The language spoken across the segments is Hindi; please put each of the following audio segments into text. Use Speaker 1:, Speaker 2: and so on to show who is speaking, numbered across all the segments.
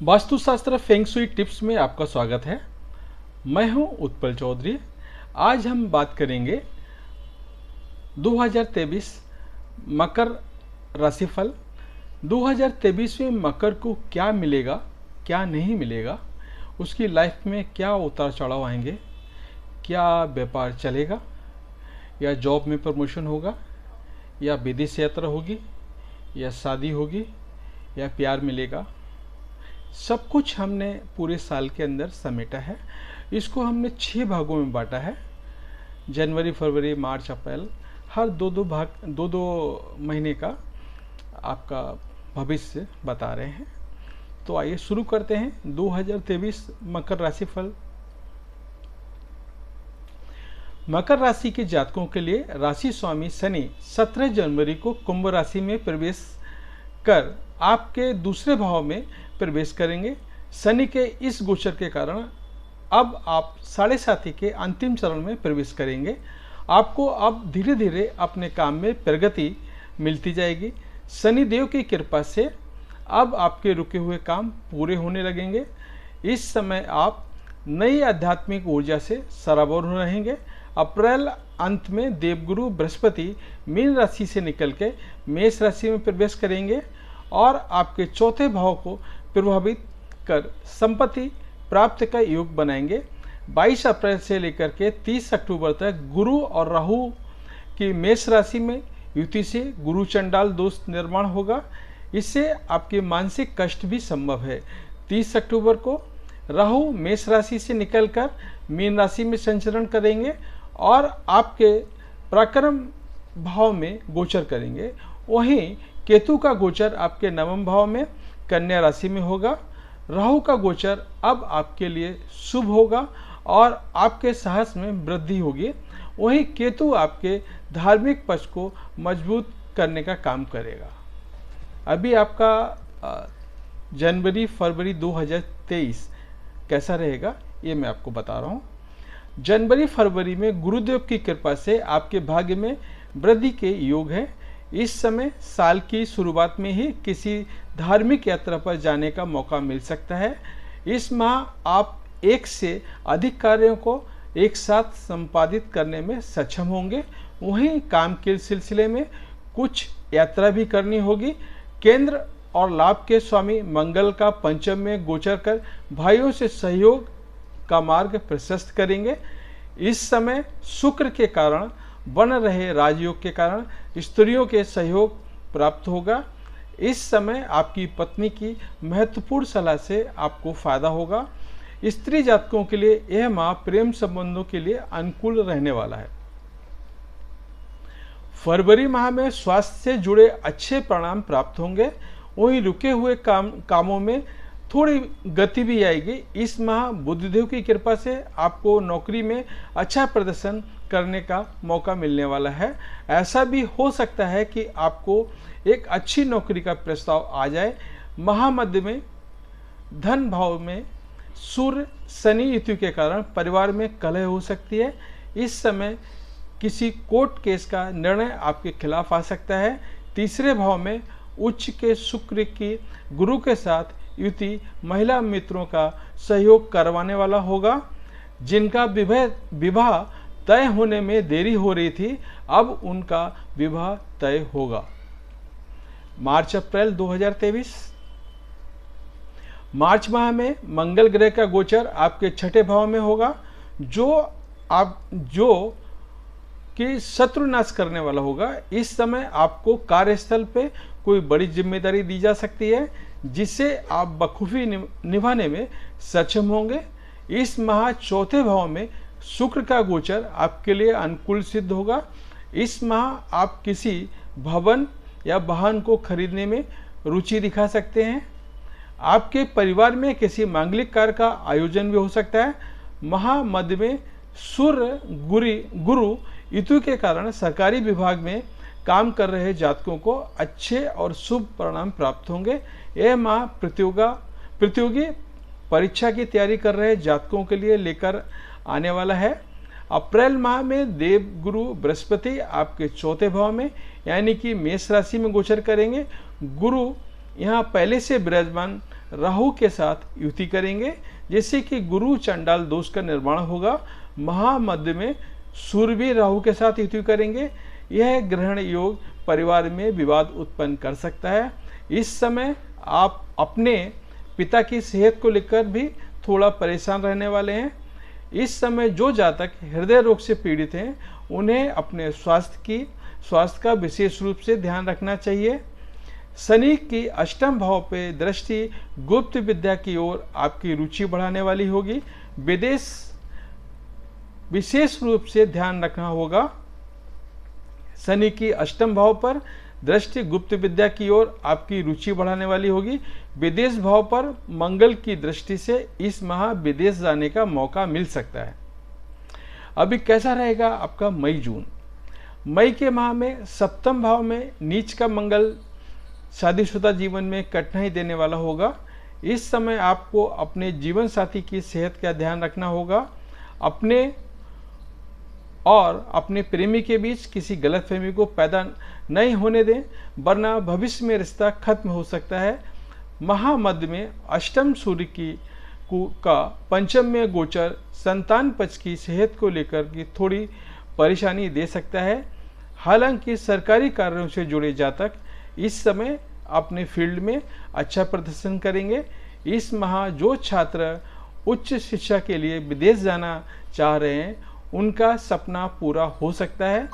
Speaker 1: वास्तुशास्त्र फेंग शुई टिप्स में आपका स्वागत है। मैं हूं उत्पल चौधरी। आज हम बात करेंगे 2023 मकर राशिफल। 2023 में मकर को क्या मिलेगा, क्या नहीं मिलेगा, उसकी लाइफ में क्या उतार चढ़ाव आएंगे, क्या व्यापार चलेगा या जॉब में प्रमोशन होगा या विदेश यात्रा होगी या शादी होगी या प्यार मिलेगा, सब कुछ हमने पूरे साल के अंदर समेटा है। इसको हमने 6 भागों में बांटा है। जनवरी, फरवरी, मार्च, अप्रैल, हर दो महीने का आपका भविष्य बता रहे हैं। तो आइए शुरू करते हैं 2023 मकर राशिफल। मकर राशि के जातकों के लिए राशि स्वामी शनि 17 जनवरी को कुंभ राशि में प्रवेश कर आपके दूसरे भाव में प्रवेश करेंगे। शनि के इस गोचर के कारण अब आप 7.5 के अंतिम चरण में प्रवेश करेंगे। आपको अब धीरे धीरे अपने काम में प्रगति मिलती जाएगी। शनि देव की कृपा से अब आपके रुके हुए काम पूरे होने लगेंगे। इस समय आप नई आध्यात्मिक ऊर्जा से सराबोर रहेंगे। अप्रैल अंत में देवगुरु बृहस्पति मीन राशि से निकल के मेष राशि में प्रवेश करेंगे और आपके चौथे भाव को प्रभावित कर संपत्ति प्राप्त का योग बनाएंगे। 22 अप्रैल से लेकर के 30 अक्टूबर तक गुरु और राहु की मेष राशि में युति से गुरु चंडाल दोष निर्माण होगा। इससे आपके मानसिक कष्ट भी संभव है। 30 अक्टूबर को राहु मेष राशि से निकलकर मीन राशि में संचरण करेंगे और आपके पराक्रम भाव में गोचर करेंगे। वहीं केतु का गोचर आपके नवम भाव में कन्या राशि में होगा। राहु का गोचर अब आपके लिए शुभ होगा और आपके साहस में वृद्धि होगी। वहीं केतु आपके धार्मिक पक्ष को मजबूत करने का काम करेगा। अभी आपका जनवरी फरवरी 2023 कैसा रहेगा ये मैं आपको बता रहा हूँ। जनवरी फरवरी में गुरुदेव की कृपा से आपके भाग्य में वृद्धि के योग है। इस समय साल की शुरुआत में ही किसी धार्मिक यात्रा पर जाने का मौका मिल सकता है। इस माह आप एक से अधिक कार्यों को एक साथ संपादित करने में सक्षम होंगे। वहीं काम के सिलसिले में कुछ यात्रा भी करनी होगी। केंद्र और लाभ के स्वामी मंगल का पंचम में गोचर कर भाइयों से सहयोग का मार्ग प्रशस्त करेंगे। इस समय शुक्र के कारण बन रहे राजयोग के कारण स्त्रियों के सहयोग प्राप्त होगा। इस समय आपकी पत्नी की महत्वपूर्ण सलाह से आपको फायदा होगा। स्त्री जातकों के लिए यह माह प्रेम संबंधों के लिए अनुकूल रहने वाला है। फरवरी माह में स्वास्थ्य से जुड़े अच्छे परिणाम प्राप्त होंगे। वहीं रुके हुए कामों में थोड़ी गति भी आएगी। इस माह बुद्धदेव की कृपा से आपको नौकरी में अच्छा प्रदर्शन करने का मौका मिलने वाला है। ऐसा भी हो सकता है कि आपको एक अच्छी नौकरी का प्रस्ताव आ जाए। महामध्य में धन भाव में सूर्य शनि युति के कारण परिवार में कलह हो सकती है। इस समय किसी कोर्ट केस का निर्णय आपके खिलाफ आ सकता है। तीसरे भाव में उच्च के शुक्र की गुरु के साथ युति महिला मित्रों का सहयोग करवाने वाला होगा। जिनका विवाह तय होने में देरी हो रही थी, अब उनका विवाह तय होगा। मार्च अप्रैल 2023 मार्च माह में मंगल ग्रह का गोचर आपके छठे भाव में होगा, जो कि शत्रुनाश करने वाला होगा। इस समय आपको कार्यस्थल पे कोई बड़ी जिम्मेदारी दी जा सकती है, जिसे आप बखूबी निभाने में सक्षम होंगे। इस माह चौथे भाव में शुक्र का गोचर आपके लिए अनुकूल सिद्ध होगा। इस माह आप किसी भवन या वाहन को खरीदने में रुचि दिखा सकते हैं। आपके परिवार में किसी मांगलिक कार्य का आयोजन भी हो सकता है। माह मध्य में सूर्य गुरु युति के कारण सरकारी विभाग में काम कर रहे जातकों को अच्छे और शुभ परिणाम प्राप्त होंगे। यह माह प्रतियोगी परीक्षा की तैयारी कर रहे जातकों के लिए लेकर आने वाला है। अप्रैल माह में देव गुरु बृहस्पति आपके चौथे भाव में यानी कि मेष राशि में गोचर करेंगे। गुरु यहाँ पहले से विराजमान राहु के साथ युति करेंगे, जिससे कि गुरु चंडाल दोष का निर्माण होगा। महामध्य में सूर्य भी राहु के साथ युति करेंगे। यह ग्रहण योग परिवार में विवाद उत्पन्न कर सकता है। इस समय आप अपने पिता की सेहत को लेकर भी थोड़ा परेशान रहने वाले हैं। इस समय जो जातक हृदय रोग से पीड़ित हैं, उन्हें अपने स्वास्थ्य का विशेष रूप से ध्यान रखना चाहिए। शनि की अष्टम भाव पे दृष्टि गुप्त विद्या की ओर आपकी रुचि बढ़ाने वाली होगी। विदेश विशेष रूप से ध्यान रखना होगा। शनि की अष्टम भाव पर दृष्टि गुप्त विद्या की ओर आपकी रुचि बढ़ाने वाली होगी। विदेश भाव पर मंगल की दृष्टि से इस माह विदेश जाने का मौका मिल सकता है। अभी कैसा रहेगा आपका मई जून? मई के माह में सप्तम भाव में नीच का मंगल शादीशुदा जीवन में कठिनाई देने वाला होगा। इस समय आपको अपने जीवन साथी की सेहत का ध्यान रखना होगा। अपने और अपने प्रेमी के बीच किसी गलतफहमी को पैदा नहीं होने दें, वरना भविष्य में रिश्ता खत्म हो सकता है। महामध्य में अष्टम सूर्य का पंचम में गोचर संतान पक्ष की सेहत को लेकर की थोड़ी परेशानी दे सकता है। हालांकि सरकारी कार्यों से जुड़े जातक इस समय अपने फील्ड में अच्छा प्रदर्शन करेंगे। इस माह जो छात्र उच्च शिक्षा के लिए विदेश जाना चाह रहे हैं, उनका सपना पूरा हो सकता है।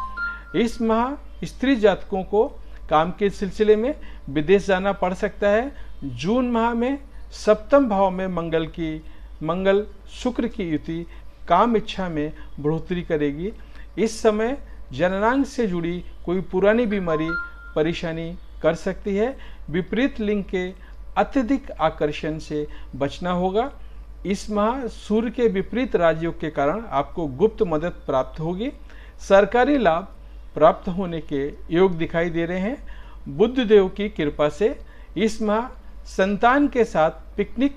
Speaker 1: इस माह स्त्री जातकों को काम के सिलसिले में विदेश जाना पड़ सकता है। जून माह में सप्तम भाव में मंगल शुक्र की युति काम इच्छा में बढ़ोतरी करेगी। इस समय जननांग से जुड़ी कोई पुरानी बीमारी परेशानी कर सकती है। विपरीत लिंग के अत्यधिक आकर्षण से बचना होगा। इस माह सूर्य के विपरीत राजयोग के कारण आपको गुप्त मदद प्राप्त होगी। सरकारी लाभ प्राप्त होने के योग दिखाई दे रहे हैं। बुध देव की कृपा से इस माह संतान के साथ पिकनिक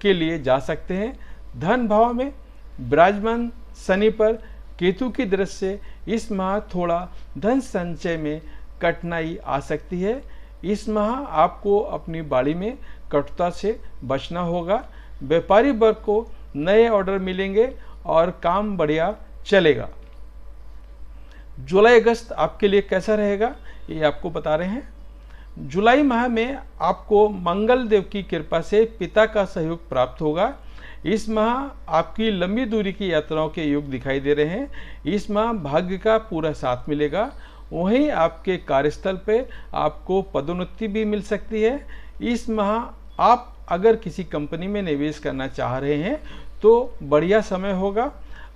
Speaker 1: के लिए जा सकते हैं। धन भाव में विराजमान शनि पर केतु की दृष्टि से इस माह थोड़ा धन संचय में कठिनाई आ सकती है। इस माह आपको अपनी बाड़ी में कटुता से बचना होगा। व्यापारी वर्ग को नए ऑर्डर मिलेंगे और काम बढ़िया चलेगा। जुलाई अगस्त आपके लिए कैसा रहेगा, ये आपको बता रहे हैं। जुलाई माह में आपको मंगल देव की कृपा से पिता का सहयोग प्राप्त होगा। इस माह आपकी लंबी दूरी की यात्राओं के योग दिखाई दे रहे हैं। इस माह भाग्य का पूरा साथ मिलेगा। वहीं आपके कार्यस्थल पे आपको पदोन्नति भी मिल सकती है। इस माह आप अगर किसी कंपनी में निवेश करना चाह रहे हैं तो बढ़िया समय होगा।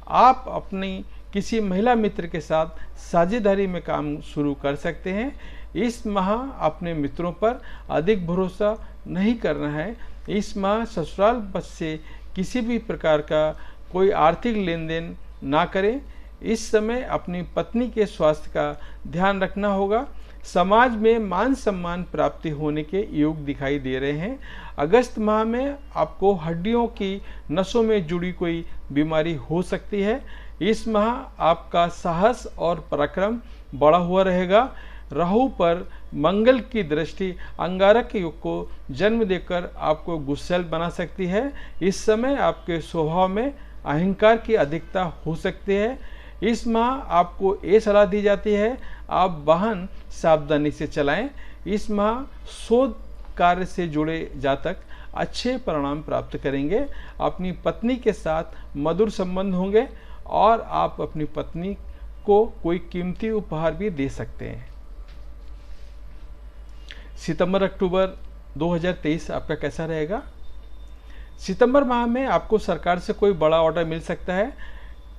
Speaker 1: आप अपनी किसी महिला मित्र के साथ साझेदारी में काम शुरू कर सकते हैं। इस माह अपने मित्रों पर अधिक भरोसा नहीं करना है। इस माह ससुराल पक्ष से किसी भी प्रकार का कोई आर्थिक लेन देन ना करें। इस समय अपनी पत्नी के स्वास्थ्य का ध्यान रखना होगा। समाज में मान सम्मान प्राप्ति होने के योग दिखाई दे रहे हैं। अगस्त माह में आपको हड्डियों की नसों में जुड़ी कोई बीमारी हो सकती है। इस माह आपका साहस और पराक्रम बढ़ा हुआ रहेगा। राहु पर मंगल की दृष्टि अंगारक योग को जन्म देकर आपको गुस्सैल बना सकती है। इस समय आपके स्वभाव में अहंकार की अधिकता हो सकती है। इस माह आपको ये सलाह दी जाती है आप वाहन सावधानी से चलाएं। इस माह शोध कार्य से जुड़े जातक अच्छे परिणाम प्राप्त करेंगे। अपनी पत्नी के साथ मधुर संबंध होंगे और आप अपनी पत्नी को कोई कीमती उपहार भी दे सकते हैं। सितंबर अक्टूबर 2023 आपका कैसा रहेगा? सितंबर माह में आपको सरकार से कोई बड़ा ऑर्डर मिल सकता है।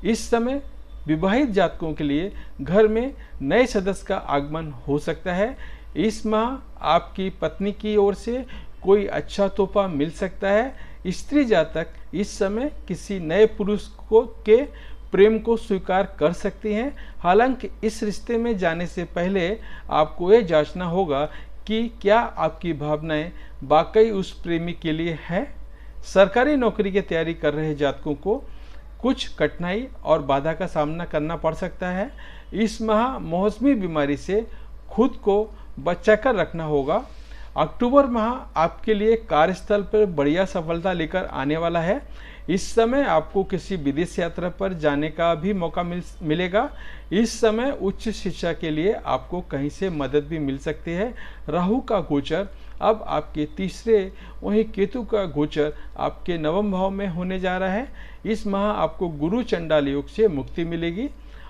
Speaker 1: इस समय विवाहित जातकों के लिए घर में नए सदस्य का आगमन हो सकता है। इस माह आपकी पत्नी की ओर से कोई अच्छा तोहफा मिल सकता है। स्त्री जातक इस समय किसी नए पुरुष के प्रेम को स्वीकार कर सकती हैं। हालांकि इस रिश्ते में जाने से पहले आपको यह जांचना होगा कि क्या आपकी भावनाएं वाकई उस प्रेमी के लिए है। सरकारी नौकरी की तैयारी कर रहे जातकों को कुछ कठिनाई और बाधा का सामना करना पड़ सकता है। इस माह मौसमी बीमारी से खुद को बचाकर रखना होगा। अक्टूबर माह आपके लिए कार्यस्थल पर बढ़िया सफलता लेकर आने वाला है। इस समय आपको किसी विदेश यात्रा पर जाने का भी मौका मिलेगा। इस समय उच्च शिक्षा के लिए आपको कहीं से मदद भी मिल सकती है। राहु का गोचर अब आपके तीसरे, वहीं केतु का गोचर आपके नवम भाव में होने जा रहा है। इस माह आपको गुरु चंडाल योग से मुक्ति मिलेगी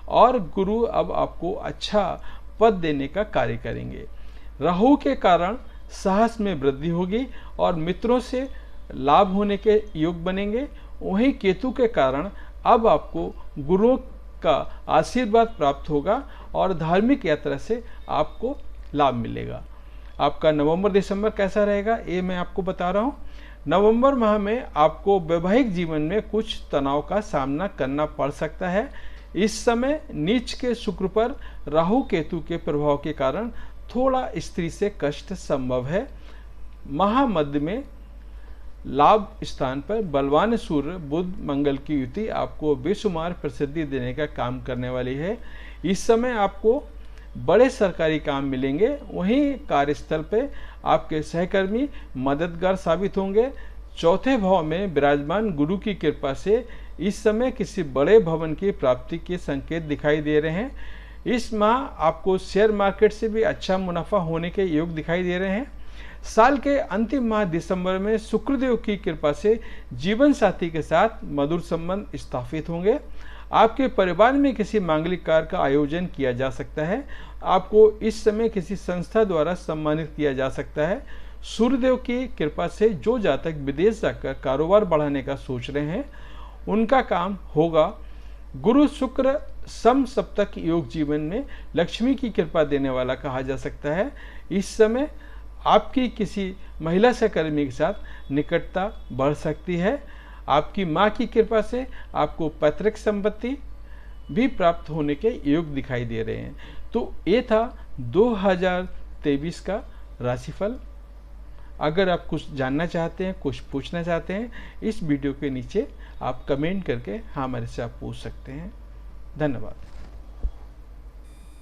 Speaker 1: और गुरु अब आपको अच्छा पद देने का कार्य करेंगे। राहु के कारण साहस में वृद्धि होगी और मित्रों से लाभ होने के योग बनेंगे। वहीं केतु के कारण अब आपको गुरुओं का आशीर्वाद प्राप्त होगा और धार्मिक यात्रा से आपको लाभ मिलेगा। आपका नवंबर दिसंबर कैसा रहेगा ये मैं आपको बता रहा हूँ। नवंबर माह में आपको वैवाहिक जीवन में कुछ तनाव का सामना करना पड़ सकता है। इस समय नीच के शुक्र पर राहु केतु के प्रभाव के कारण थोड़ा स्त्री से कष्ट संभव है। माह मध्य में लाभ स्थान पर बलवान सूर्य बुध मंगल की युति आपको बेशुमार प्रसिद्धि देने का काम करने वाली है। इस समय आपको बड़े सरकारी काम मिलेंगे। वहीं कार्यस्थल पे आपके सहकर्मी मददगार साबित होंगे। चौथे भाव में विराजमान गुरु की कृपा से इस समय किसी बड़े भवन की प्राप्ति के संकेत दिखाई दे रहे हैं। इस माह आपको शेयर मार्केट से भी अच्छा मुनाफा होने के योग दिखाई दे रहे हैं। साल के अंतिम माह दिसंबर में शुक्रदेव की कृपा से जीवन साथी के साथ मधुर संबंध स्थापित होंगे। आपके परिवार में किसी मांगलिक कार्य का आयोजन किया जा सकता है। आपको इस समय किसी संस्था द्वारा सम्मानित किया जा सकता है। सूर्यदेव की कृपा से जो जातक विदेश जाकर कारोबार बढ़ाने का सोच रहे हैं उनका काम होगा। गुरु शुक्र सम सप्तक योग जीवन में लक्ष्मी की कृपा देने वाला कहा जा सकता है। इस समय आपकी किसी महिला सहकर्मी के साथ निकटता बढ़ सकती है। आपकी माँ की कृपा से आपको पैतृक संपत्ति भी प्राप्त होने के योग दिखाई दे रहे हैं। तो ये था 2023 का राशिफल। अगर आप कुछ जानना चाहते हैं, कुछ पूछना चाहते हैं, इस वीडियो के नीचे आप कमेंट करके हमारे से आप पूछ सकते हैं। धन्यवाद।